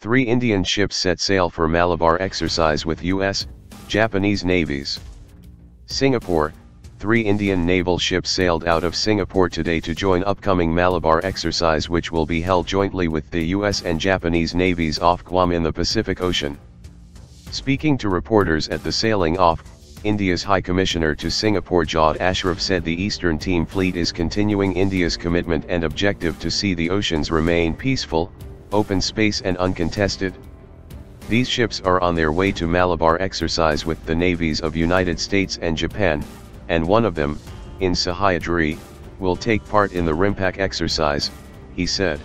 3 Indian ships set sail for Malabar exercise with US, Japanese navies. Singapore, 3 Indian naval ships sailed out of Singapore today to join upcoming Malabar exercise, which will be held jointly with the US and Japanese navies off Guam in the Pacific Ocean. Speaking to reporters at the sailing off, India's High Commissioner to Singapore Jawed Ashraf said the Eastern Theme Fleet is continuing India's commitment and objective to see the oceans remain peaceful, open space and uncontested. These ships are on their way to Malabar exercise with the navies of United States and Japan, and one of them, in Sahyadri, will take part in the RIMPAC exercise, he said.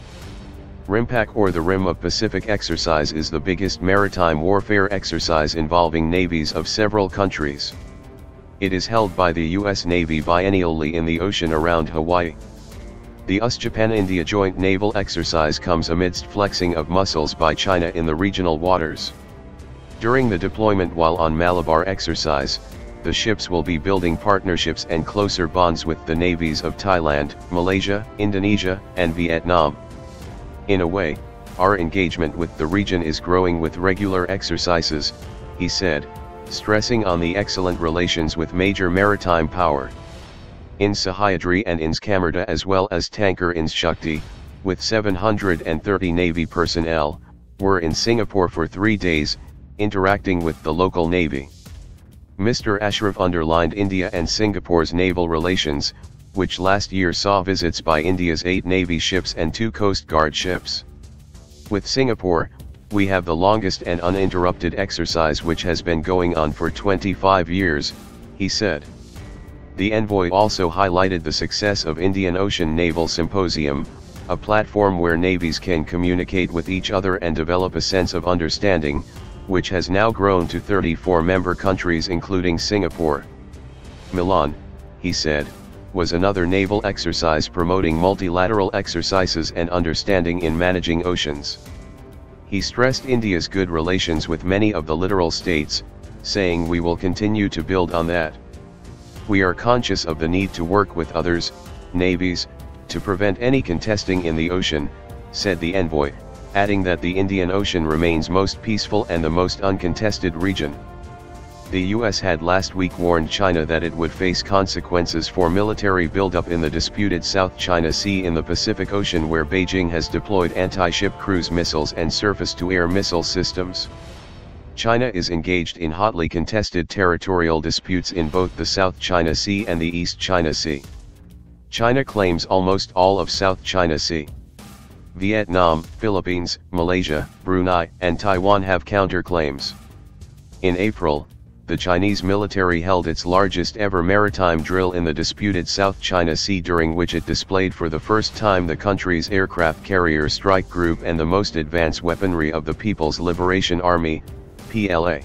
RIMPAC, or the Rim of Pacific exercise, is the biggest maritime warfare exercise involving navies of several countries. It is held by the U.S. Navy biennially in the ocean around Hawaii. The US-Japan-India joint naval exercise comes amidst flexing of muscles by China in the regional waters. During the deployment while on Malabar exercise, the ships will be building partnerships and closer bonds with the navies of Thailand, Malaysia, Indonesia, and Vietnam. In a way, our engagement with the region is growing with regular exercises, he said, stressing on the excellent relations with major maritime power. In Sahyadri and INS Kamarta, as well as tanker INS Shakti, with 730 Navy personnel, were in Singapore for 3 days, interacting with the local Navy. Mr. Ashraf underlined India and Singapore's naval relations, which last year saw visits by India's 8 Navy ships and 2 Coast Guard ships. With Singapore, we have the longest and uninterrupted exercise, which has been going on for 25 years, he said. The envoy also highlighted the success of Indian Ocean Naval Symposium, a platform where navies can communicate with each other and develop a sense of understanding, which has now grown to 34 member countries including Singapore. Milan, he said, was another naval exercise promoting multilateral exercises and understanding in managing oceans. He stressed India's good relations with many of the littoral states, saying we will continue to build on that. We are conscious of the need to work with others, navies, to prevent any contesting in the ocean, said the envoy, adding that the Indian Ocean remains most peaceful and the most uncontested region. The US had last week warned China that it would face consequences for military buildup in the disputed South China Sea in the Pacific Ocean, where Beijing has deployed anti-ship cruise missiles and surface-to-air missile systems. China is engaged in hotly contested territorial disputes in both the South China Sea and the East China Sea. China claims almost all of South China Sea. Vietnam, Philippines, Malaysia, Brunei, and Taiwan have counterclaims. In April, the Chinese military held its largest ever maritime drill in the disputed South China Sea, during which it displayed for the first time the country's aircraft carrier strike group and the most advanced weaponry of the People's Liberation Army, PLA.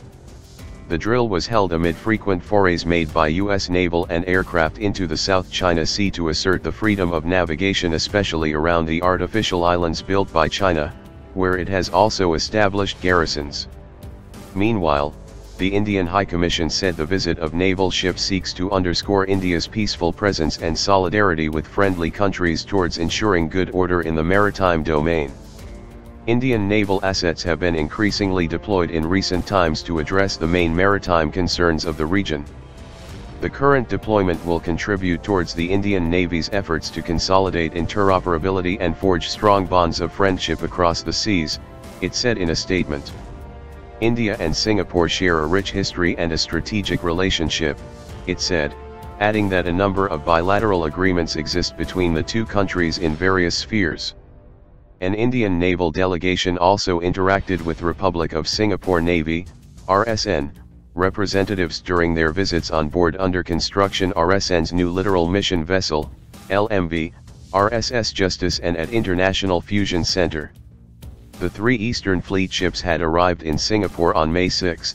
The drill was held amid frequent forays made by U.S. naval and aircraft into the South China Sea to assert the freedom of navigation, especially around the artificial islands built by China, where it has also established garrisons. Meanwhile, the Indian High Commission said the visit of naval ships seeks to underscore India's peaceful presence and solidarity with friendly countries towards ensuring good order in the maritime domain. Indian naval assets have been increasingly deployed in recent times to address the main maritime concerns of the region. The current deployment will contribute towards the Indian Navy's efforts to consolidate interoperability and forge strong bonds of friendship across the seas, it said in a statement. India and Singapore share a rich history and a strategic relationship, it said, adding that a number of bilateral agreements exist between the two countries in various spheres. An Indian naval delegation also interacted with Republic of Singapore Navy, RSN, representatives during their visits on board under construction RSN's new littoral mission vessel, LMV, RSS Justice, and at International Fusion Center. The 3 Eastern Fleet ships had arrived in Singapore on May 6.